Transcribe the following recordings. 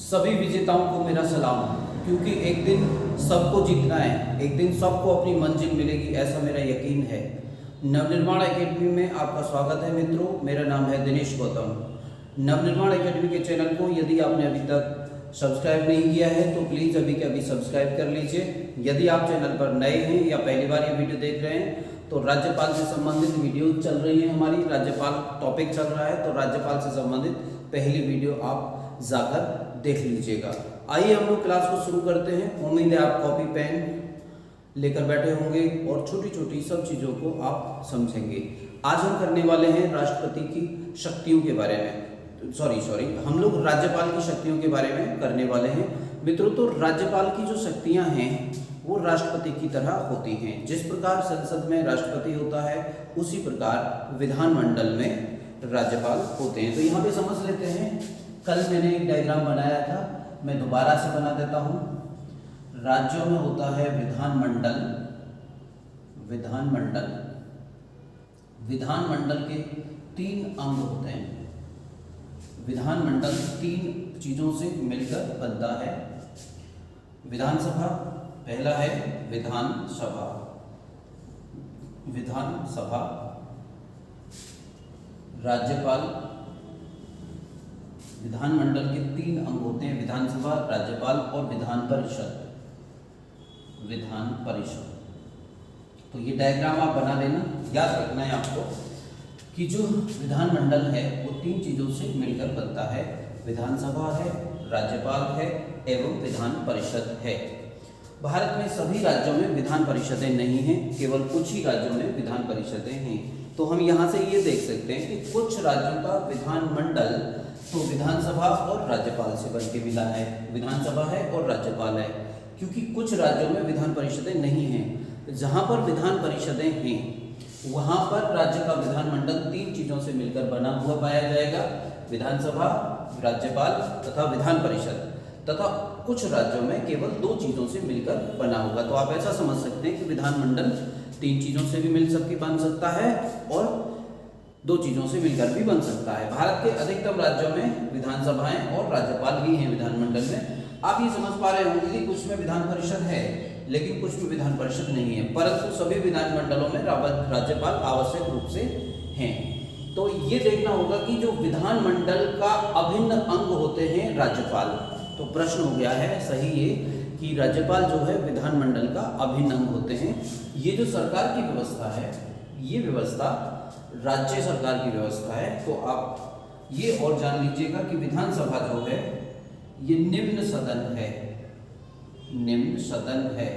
सभी विजेताओं को मेरा सलाम, क्योंकि एक दिन सबको जीतना है, एक दिन सबको अपनी मंजिल मिलेगी, ऐसा मेरा यकीन है। नवनिर्माण एकेडमी में आपका स्वागत है मित्रों। मेरा नाम है दिनेश गौतम। नवनिर्माण एकेडमी के चैनल को यदि आपने अभी तक सब्सक्राइब नहीं किया है तो प्लीज़ अभी के अभी सब्सक्राइब कर लीजिए। यदि आप चैनल पर नए हैं या पहली बार ये वीडियो देख रहे हैं तो राज्यपाल से संबंधित वीडियो चल रही है हमारी, राज्यपाल टॉपिक चल रहा है, तो राज्यपाल से संबंधित पहली वीडियो आप जाकर देख लीजिएगा। आइए हम लोग क्लास को शुरू करते हैं। उम्मीद है आप कॉपी पेन लेकर बैठे होंगे और छोटी छोटी सब चीज़ों को आप समझेंगे। आज हम करने वाले हैं राष्ट्रपति की शक्तियों के बारे में, सॉरी हम लोग राज्यपाल की शक्तियों के बारे में करने वाले हैं मित्रों। तो राज्यपाल की जो शक्तियां हैं वो राष्ट्रपति की तरह होती हैं। जिस प्रकार संसद में राष्ट्रपति होता है उसी प्रकार विधानमंडल में राज्यपाल होते हैं। तो यहाँ पे समझ लेते हैं, कल मैंने एक डायग्राम बनाया था, मैं दोबारा से बना देता हूँ। राज्यों में होता है विधानमंडल, विधानमंडल के 3 अंग होते हैं। विधानमंडल 3 चीजों से मिलकर बनता है। विधानसभा पहला है, विधानसभा राज्यपाल। विधानमंडल के 3 अंग होते हैं, विधानसभा, राज्यपाल और विधान परिषद। तो ये डायग्राम आप बना लेना, याद रखना है आपको कि जो विधानमंडल है वो 3 चीजों से मिलकर बनता है। विधानसभा है, राज्यपाल है एवं विधान परिषद है। भारत में सभी राज्यों में विधान परिषदें नहीं हैं, केवल कुछ ही राज्यों में विधान परिषदें हैं। तो हम यहाँ से ये देख सकते हैं कि कुछ राज्यों का विधानमंडल तो विधानसभा और राज्यपाल से बनके मिला है, विधानसभा है और राज्यपाल है। क्योंकि कुछ राज्यों में विधान परिषदें नहीं हैं, जहाँ पर विधान परिषदें हैं वहाँ पर राज्य का विधानमंडल 3 चीजों से मिलकर बना हुआ पाया जाएगा, विधानसभा, राज्यपाल तथा विधान परिषद। तथा कुछ राज्यों में केवल 2 चीजों से मिलकर बना होगा। तो आप ऐसा समझ सकते हैं कि विधानमंडल 3 चीजों से भी बन सकता है और 2 चीजों से मिलकर भी बन सकता है। भारत के अधिकतम राज्यों में विधानसभाएं और राज्यपाल ही हैं विधानमंडल में। आप ये समझ पा रहे होंगे कि कुछ में विधान परिषद है लेकिन कुछ में विधान परिषद नहीं है, परंतु सभी विधानमंडलों में राज्यपाल आवश्यक रूप से हैं। तो ये देखना होगा कि जो विधानमंडल का अभिन्न अंग होते हैं राज्यपाल। तो प्रश्न हो गया है सही ये कि राज्यपाल जो है विधानमंडल का अभिन्न अंग होते हैं। ये जो सरकार की व्यवस्था है ये व्यवस्था राज्य सरकार की व्यवस्था है। तो आप ये और जान लीजिएगा कि विधानसभा जो है ये निम्न सदन है।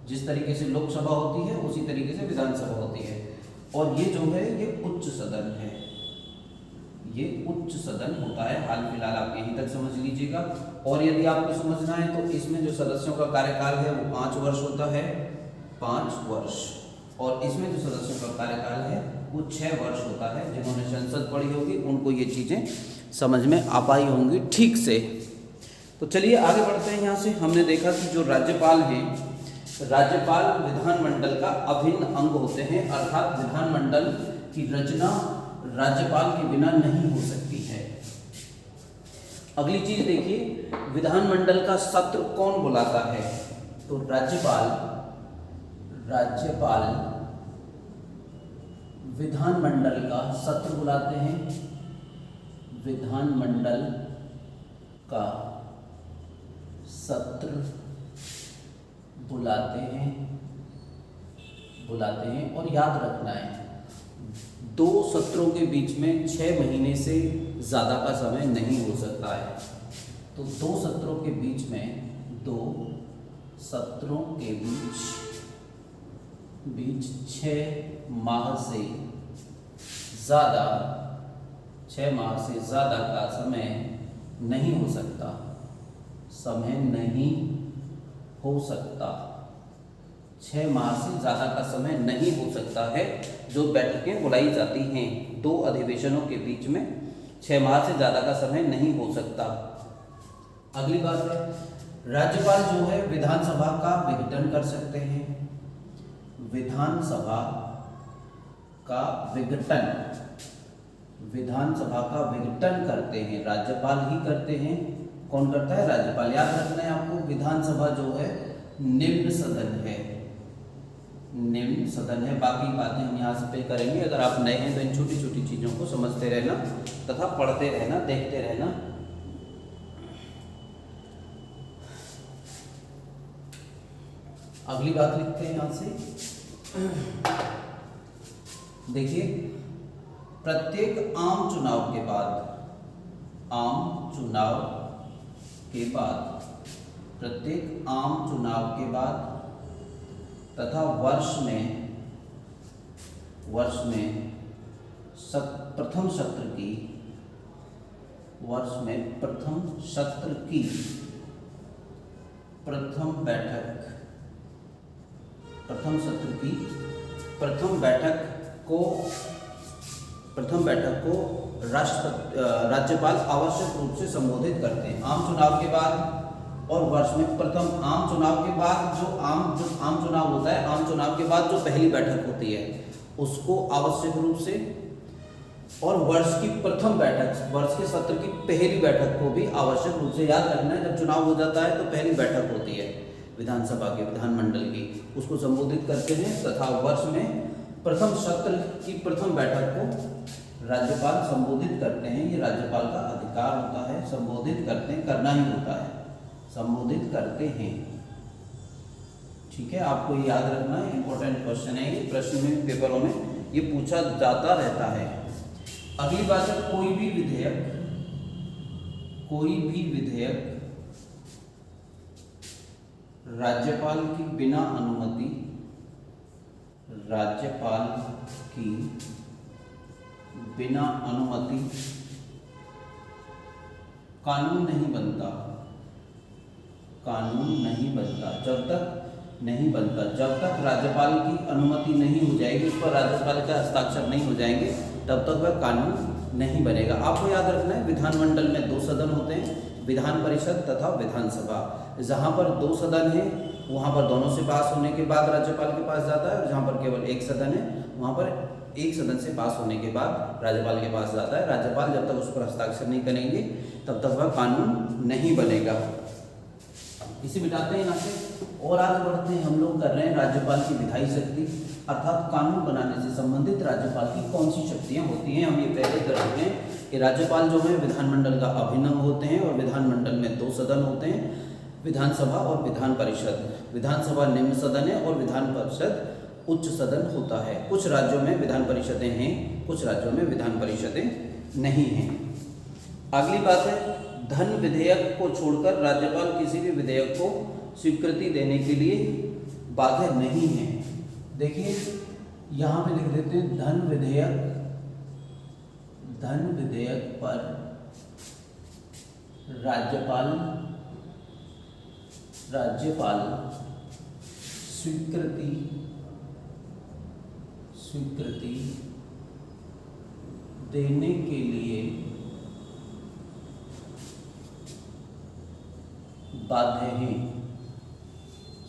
जिस तरीके से लोकसभा होती है उसी तरीके से विधानसभा होती है। और ये जो है ये उच्च सदन है, ये उच्च सदन होता है। हाल फिलहाल आप यहीं तक समझ लीजिएगा। और यदि आपको समझना है तो इसमें जो सदस्यों का कार्यकाल है वो 5 वर्ष होता है, 5 वर्ष। और इसमें जो सदस्यों का कार्यकाल है वो 6 वर्ष होता है। जिन्होंने संसद पढ़ी होगी उनको ये चीज़ें समझ में आ पाई होंगी ठीक से। तो चलिए आगे बढ़ते हैं। यहाँ से हमने देखा कि जो राज्यपाल हैं, राज्यपाल विधानमंडल का अभिन्न अंग होते हैं, अर्थात विधानमंडल की रचना राज्यपाल के बिना नहीं हो सकती है। अगली चीज देखिए, विधानमंडल का सत्र कौन बुलाता है? तो राज्यपाल विधानमंडल का सत्र बुलाते हैं, विधानमंडल का सत्र बुलाते हैं। और याद रखना है 2 सत्रों के बीच में 6 महीने से ज़्यादा का समय नहीं हो सकता है। तो 2 सत्रों के बीच 6 माह से ज़्यादा का समय नहीं हो सकता, 6 माह से ज़्यादा का समय नहीं हो सकता है जो बैठकें बुलाई जाती हैं। 2 अधिवेशनों के बीच में 6 माह से ज़्यादा का समय नहीं हो सकता। अगली बात है, राज्यपाल जो है विधानसभा का विघटन कर सकते हैं। विधानसभा का विघटन करते हैं, राज्यपाल ही करते हैं। कौन करता है? राज्यपाल। याद रखना है आपको, विधानसभा जो है निम्न सदन है, निम्न सदन है। बाकी बातें हम यहाँ से पे करेंगे। अगर आप नए हैं तो इन छोटी छोटी चीज़ों को समझते रहना तथा पढ़ते रहना, देखते रहना। अगली बात लिखते हैं यहाँ से। देखिए, प्रत्येक आम चुनाव के बाद, आम चुनाव के बाद, प्रत्येक आम चुनाव के बाद तथा वर्ष में प्रथम सत्र की, वर्ष में प्रथम सत्र की प्रथम बैठक, प्रथम सत्र की प्रथम बैठक को राज्यपाल आवश्यक रूप से संबोधित करते हैं। आम चुनाव के बाद और वर्ष में प्रथम, आम चुनाव के बाद जो आम चुनाव होता है, आम चुनाव के बाद जो पहली बैठक होती है उसको आवश्यक रूप से, और वर्ष की प्रथम बैठक, वर्ष के सत्र की पहली बैठक को भी आवश्यक रूप से याद रखना है। जब चुनाव हो जाता है तो पहली बैठक होती है विधानसभा की, विधानमंडल की, उसको संबोधित करते हैं तथा वर्ष में प्रथम सत्र की प्रथम बैठक को राज्यपाल संबोधित करते हैं। ये राज्यपाल का अधिकार होता है, संबोधित करते हैं, करना ही होता है, संबोधित करते हैं। ठीक है, आपको ये याद रखना है, इंपॉर्टेंट क्वेश्चन है ये, प्रश्न में, पेपरों में ये पूछा जाता रहता है। अगली बात है, कोई भी विधेयक राज्यपाल की बिना अनुमति, राज्यपाल की बिना अनुमति कानून नहीं बनता, कानून नहीं बनता। जब तक नहीं बनता, जब तक राज्यपाल की अनुमति नहीं हो जाएगी, उस पर राज्यपाल का हस्ताक्षर नहीं हो जाएंगे, तब तक वह कानून नहीं बनेगा। आपको याद रखना है, विधानमंडल में 2 सदन होते हैं, विधान परिषद तथा विधानसभा। जहाँ पर 2 सदन है वहाँ पर दोनों से पास होने के बाद राज्यपाल के पास जाता है, और जहाँ पर केवल 1 सदन है वहाँ पर 1 सदन से पास होने के बाद राज्यपाल के पास जाता है। राज्यपाल जब तक उस पर हस्ताक्षर नहीं करेंगे तब तक वह कानून नहीं बनेगा। इसे मिटाते हैं यहाँ से और आगे बढ़ते हैं। हम लोग कर रहे हैं राज्यपाल की विधायी शक्ति, अर्थात कानून बनाने से संबंधित राज्यपाल की कौन सी शक्तियाँ होती हैं। हम ये पहले कर चुके हैं कि राज्यपाल जो है विधानमंडल का अभिन्न होते हैं, और विधानमंडल में 2 सदन होते हैं, विधानसभा और विधान परिषद। विधानसभा निम्न सदन है और विधान परिषद उच्च सदन होता है। कुछ राज्यों में विधान परिषदें हैं, कुछ राज्यों में विधान परिषदें नहीं हैं। अगली बात है, धन विधेयक को छोड़कर राज्यपाल किसी भी विधेयक को स्वीकृति देने के लिए बाध्य नहीं है। देखिए यहाँ पे लिख देते हैं, धन विधेयक पर राज्यपाल स्वीकृति देने के लिए बाध्य हैं,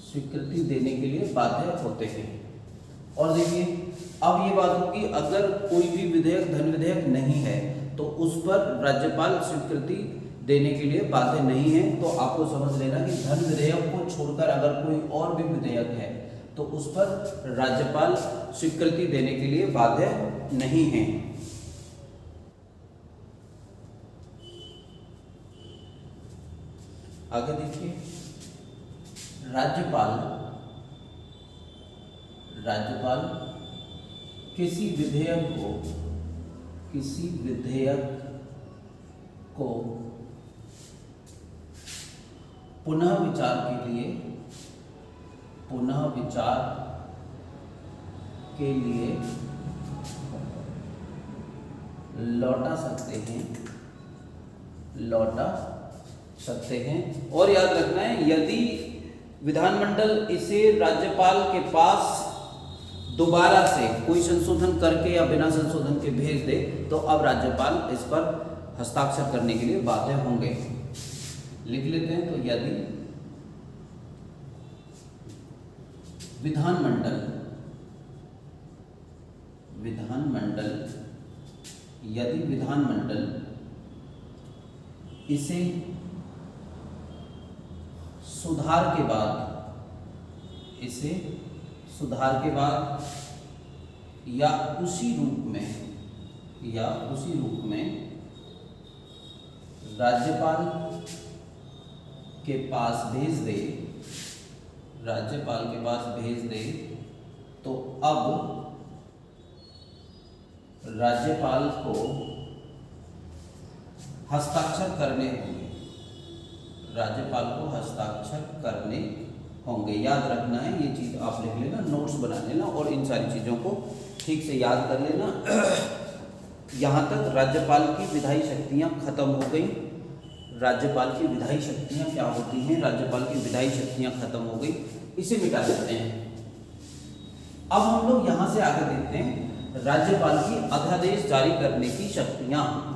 स्वीकृति देने के लिए बाध्य होते हैं। और देखिए अब ये बात होगी, अगर कोई भी विधेयक धन विधेयक नहीं है तो उस पर राज्यपाल स्वीकृति देने के लिए बाध्य नहीं है। तो आपको समझ लेना कि धन विधेयक को छोड़कर अगर कोई और भी विधेयक है तो उस पर राज्यपाल स्वीकृति देने के लिए बाध्य नहीं है। आगे देखिए, राज्यपाल किसी विधेयक को पुनः विचार के लिए लौटा सकते हैं। और याद रखना है, यदि विधानमंडल इसे राज्यपाल के पास दोबारा से कोई संशोधन करके या बिना संशोधन के भेज दे तो अब राज्यपाल इस पर हस्ताक्षर करने के लिए बाध्य होंगे। लिख लेते हैं, तो यदि विधानमंडल इसे सुधार के बाद, इसे सुधार के बाद या उसी रूप में राज्यपाल के पास भेज दे, तो अब राज्यपाल को हस्ताक्षर करने होंगे। याद रखना है, ये चीज आप लिख लेना, नोट्स बना लेना और इन सारी चीजों को ठीक से याद कर लेना। यहाँ तक राज्यपाल की विधायी शक्तियाँ खत्म हो गई। राज्यपाल की विधायी शक्तियाँ क्या होती हैं? राज्यपाल की विधायी शक्तियाँ खत्म हो गई, इसे मिटा देते हैं। अब हम लोग यहाँ से आगे देखते हैं राज्यपाल की अध्यादेश जारी करने की शक्तियाँ।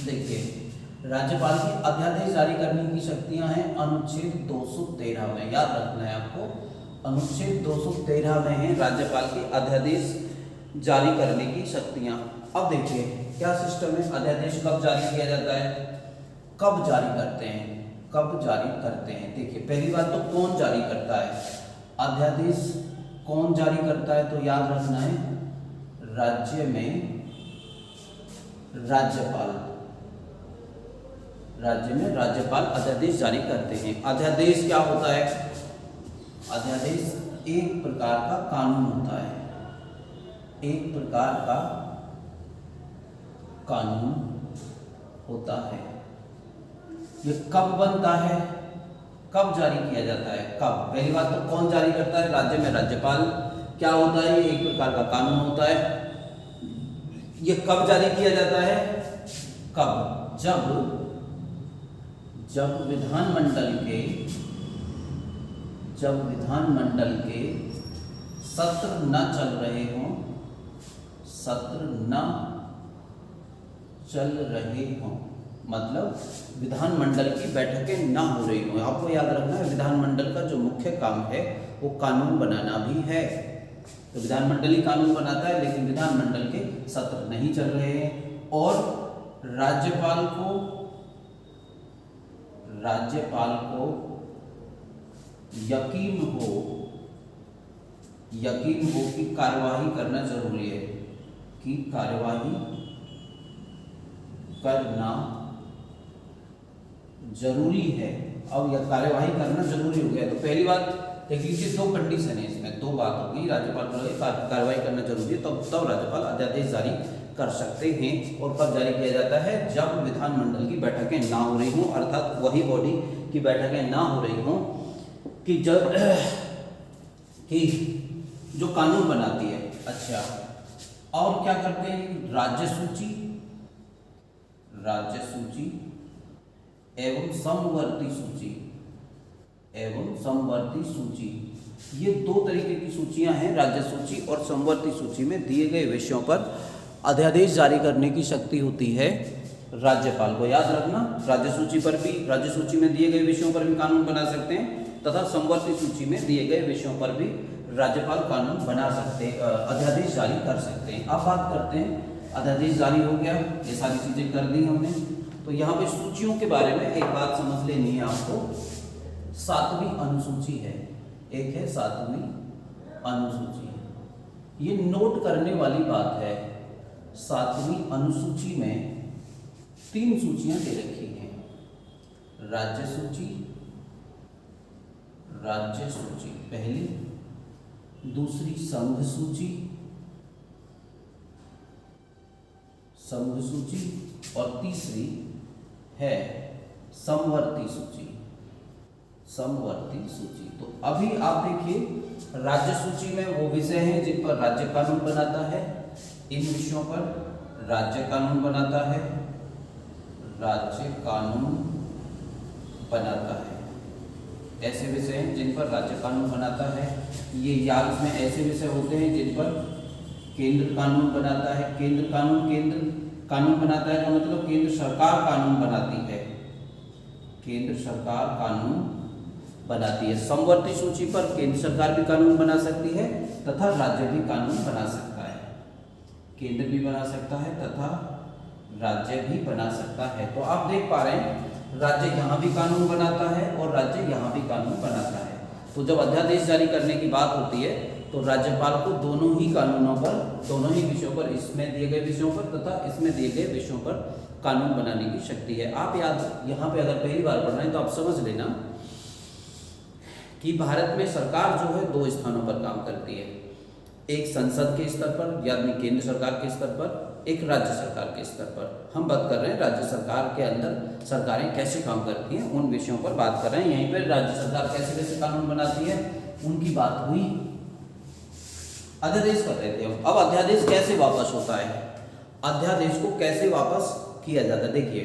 देखिए, राज्यपाल की अध्यादेश जारी करने की शक्तियाँ हैं अनुच्छेद 213 में। याद रखना है आपको, अनुच्छेद 213 में है राज्यपाल की अध्यादेश जारी करने की शक्तियाँ। अब देखिए क्या सिस्टम है, अध्यादेश कब जारी किया जाता है, कब जारी करते हैं। देखिए पहली बात तो कौन जारी करता है, अध्यादेश कौन जारी करता है? तो याद रखना है राज्य में राज्यपाल अध्यादेश जारी करते हैं। अध्यादेश क्या होता है? अध्यादेश एक प्रकार का कानून होता है, ये कब बनता है, कब जारी किया जाता है, कब? पहली बात तो कौन जारी करता है? राज्य में राज्यपाल। क्या होता है? ये एक प्रकार का कानून होता है। ये कब जारी किया जाता है? कब? जब विधानमंडल के सत्र न चल रहे हों, मतलब विधानमंडल की बैठकें ना हो रही हों। आपको याद रखना है विधानमंडल का जो मुख्य काम है वो कानून बनाना भी है। तो विधानमंडल ही कानून बनाता है, लेकिन विधानमंडल के सत्र नहीं चल रहे हैं और राज्यपाल को यकीन हो कि कार्यवाही करना जरूरी है, अब यह कार्यवाही करना जरूरी हो गया। तो पहली बात देख लीजिए, दो कंडीशन है इसमें, दो बात होगी। राज्यपाल को कार्यवाही करना जरूरी है, तब राज्यपाल अध्यादेश जारी कर सकते हैं। और कब जारी किया जाता है? जब विधानमंडल की बैठकें ना हो रही हों, अर्थात वही बॉडी की बैठकें ना हो रही हों कि जो कानून बनाती है। अच्छा, और क्या करते हैं? राज्य सूची एवं समवर्ती सूची, ये दो तरीके की सूचियां हैं, राज्य सूची और समवर्ती सूची में दिए गए विषयों पर अध्यादेश जारी करने की शक्ति होती है राज्यपाल को। याद रखना, राज्य सूची में दिए गए विषयों पर भी कानून बना सकते हैं तथा समवर्ती सूची में दिए गए विषयों पर भी राज्यपाल कानून बना सकते, अध्यादेश जारी कर सकते हैं। अब बात करते हैं, अध्यादेश जारी हो गया, ये सारी चीजें कर दी हमने। तो यहाँ पे सूचियों के बारे में एक बात समझ लेनी है आपको। 7वीं अनुसूची है, एक है 7वीं अनुसूची। ये नोट करने वाली बात है, 7वीं अनुसूची में 3 सूचियां दे रखी हैं, राज्य सूची पहली, दूसरी संघ सूची और तीसरी है समवर्ती सूची। तो अभी आप देखिए, राज्य सूची में वो विषय हैं जिन पर राज्य कानून बनाता है, इन विषयों पर राज्य कानून बनाता है, ऐसे विषय हैं जिन पर राज्य कानून बनाता है। ये याद में ऐसे विषय होते हैं जिन पर केंद्र कानून बनाता है। केंद्र कानून बनाता है का मतलब केंद्र सरकार कानून बनाती है। समवर्ती सूची पर केंद्र सरकार भी कानून बना सकती है तथा राज्य भी कानून बना सकता है, केंद्र भी बना सकता है तथा राज्य भी बना सकता है। तो आप देख पा रहे हैं राज्य यहाँ भी कानून बनाता है और राज्य यहाँ भी कानून बनाता है। तो जब अध्यादेश जारी करने की बात होती है तो राज्यपाल को दोनों ही कानूनों पर, दोनों ही विषयों पर, इसमें दिए गए विषयों पर तथा इसमें दिए गए विषयों पर कानून बनाने की शक्ति है। आप याद यहाँ पे अगर पहली बार पढ़ रहे हैं तो आप समझ लेना कि भारत में सरकार जो है दो स्थानों पर काम करती है, एक संसद के स्तर पर यानी केंद्र सरकार के स्तर पर, एक राज्य सरकार के स्तर पर। हम बात कर रहे हैं राज्य सरकार के अंदर सरकारें कैसे काम करती हैं, उन विषयों पर बात कर रहे हैं। यहीं पर राज्य सरकार कैसे कैसे कानून बनाती है उनकी बात हुई। अध्यादेश कर रहे थे हम। अब अध्यादेश कैसे वापस होता है, अध्यादेश को कैसे वापस किया जाता है। देखिए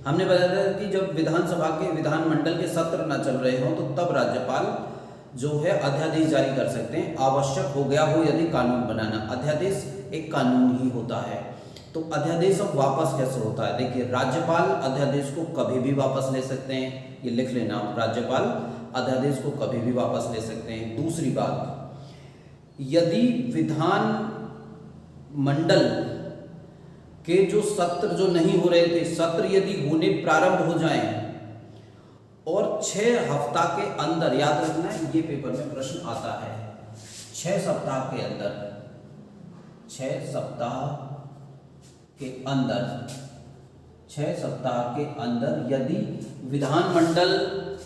हमने बताया था कि जब विधानसभा के, विधानमंडल के सत्र न चल रहे हों तो तब राज्यपाल जो है अध्यादेश जारी कर सकते हैं, आवश्यक हो गया हो यदि कानून बनाना। अध्यादेश एक कानून ही होता है। तो अध्यादेश अब वापस कैसे होता है, देखिए राज्यपाल अध्यादेश को कभी भी वापस ले सकते हैं, ये लिख लेना, राज्यपाल अध्यादेश को कभी भी वापस ले सकते हैं। दूसरी बात, यदि विधान मंडल के जो सत्र जो नहीं हो रहे थे, सत्र यदि होने प्रारंभ हो जाएं और 6 हफ्ता के अंदर, याद रखना है ये पेपर में प्रश्न आता है, 6 सप्ताह के अंदर, 6 सप्ताह के अंदर, 6 सप्ताह के अंदर यदि विधानमंडल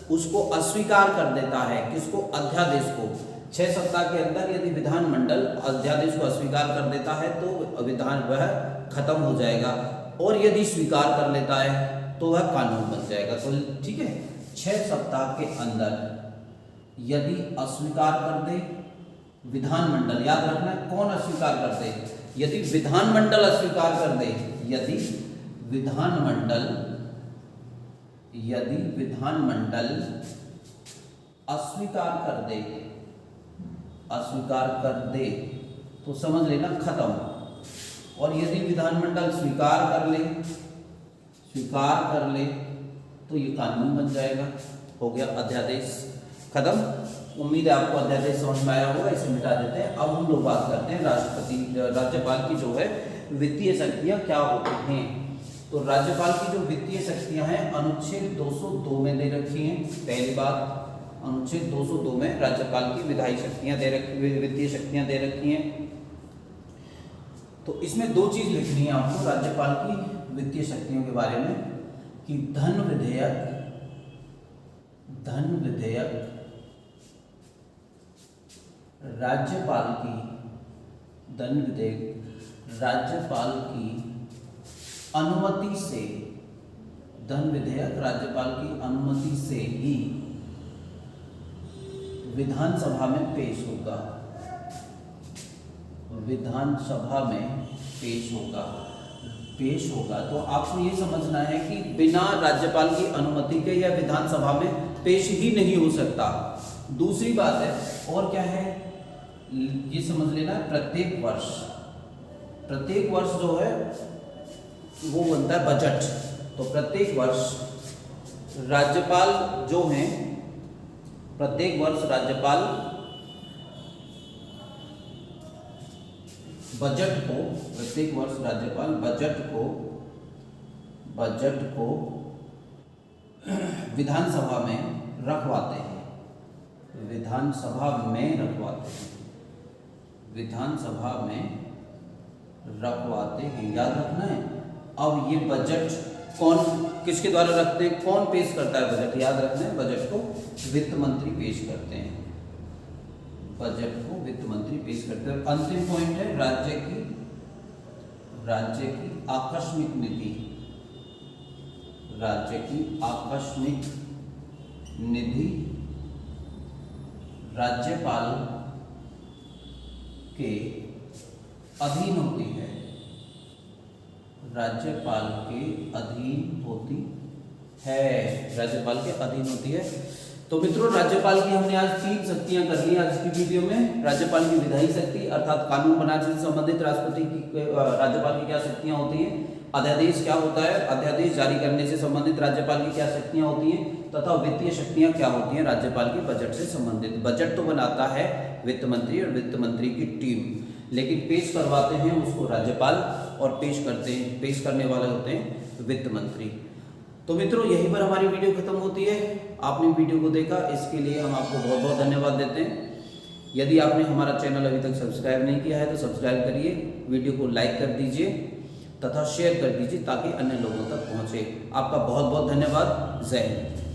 उसको अस्वीकार कर देता है, किसको, अध्यादेश को, 6 सप्ताह के अंदर यदि विधानमंडल अध्यादेश को अस्वीकार कर देता है तो विधान वह खत्म हो जाएगा, और यदि स्वीकार कर लेता है तो वह कानून बन जाएगा। तो ठीक है, 6 सप्ताह के अंदर यदि अस्वीकार कर दे विधानमंडल, याद रखना कौन अस्वीकार कर दे, यदि विधानमंडल अस्वीकार कर दे, यदि विधानमंडल अस्वीकार कर दे, अस्वीकार कर दे तो समझ लेना खत्म। और यदि विधानमंडल स्वीकार कर ले, स्वीकार कर ले तो ये कानून बन जाएगा, हो गया अध्यादेश खत्म। उम्मीद है आपको अध्यादेश समझ में आया होगा, इसे मिटा देते हैं। अब हम लोग बात करते हैं राज्यपाल की जो है वित्तीय शक्तियां क्या होती हैं। तो राज्यपाल की जो वित्तीय शक्तियां हैं अनुच्छेद 202 में दे रखी हैं। पहली बात, अनुच्छेद 202 में राज्यपाल की विधायी शक्तियां दे रखी, वित्तीय शक्तियां दे रखी हैं। तो इसमें 2 चीज लिखनी है आपको राज्यपाल की वित्तीय शक्तियों के बारे में, कि धन विधेयक राज्यपाल की, धन विधेयक राज्यपाल की अनुमति से, धन विधेयक राज्यपाल की अनुमति से ही विधानसभा में पेश होगा, विधानसभा में पेश होगा। तो आपको ये समझना है कि बिना राज्यपाल की अनुमति के यह विधानसभा में पेश ही नहीं हो सकता। दूसरी बात है, और क्या है ये समझ लेना, प्रत्येक वर्ष जो है वो बनता है बजट। तो प्रत्येक वर्ष राज्यपाल जो हैं, प्रत्येक वर्ष राज्यपाल बजट को, प्रत्येक वर्ष राज्यपाल बजट को विधानसभा में रखवाते हैं, विधानसभा में रखवाते हैं, याद रखना है। अब ये बजट कौन, किसके द्वारा रखते हैं, कौन पेश करता है बजट, याद रखना है बजट को वित्त मंत्री पेश करते हैं, बजट को वित्त मंत्री पेश करते हैं। अंतिम पॉइंट है राज्य की आकस्मिक निधि, राज्य की आकस्मिक निधि राज्यपाल के अधीन होती है, राज्यपाल के अधीन होती है, राज्यपाल के अधीन होती है। तो मित्रों राज्यपाल की हमने आज 3 शक्तियां कर ली आज की वीडियो में। राज्यपाल की विधायी शक्ति अर्थात कानून बनाने से संबंधित राष्ट्रपति की, राज्यपाल की क्या शक्तियां होती हैं, अध्यादेश क्या होता है, अध्यादेश जारी करने से संबंधित राज्यपाल की क्या शक्तियां होती हैं, तथा वित्तीय शक्तियां क्या होती हैं राज्यपाल की बजट से संबंधित। बजट तो बनाता है वित्त मंत्री और वित्त मंत्री की टीम, लेकिन पेश करवाते हैं उसको राज्यपाल और पेश करने वाले होते हैं वित्त मंत्री। तो मित्रों यहीं पर हमारी वीडियो खत्म होती है। आपने वीडियो को देखा, इसके लिए हम आपको बहुत बहुत धन्यवाद देते हैं। यदि आपने हमारा चैनल अभी तक सब्सक्राइब नहीं किया है तो सब्सक्राइब करिए, वीडियो को लाइक कर दीजिए तथा शेयर कर दीजिए ताकि अन्य लोगों तक पहुँचे। आपका बहुत बहुत धन्यवाद। जय हिंद।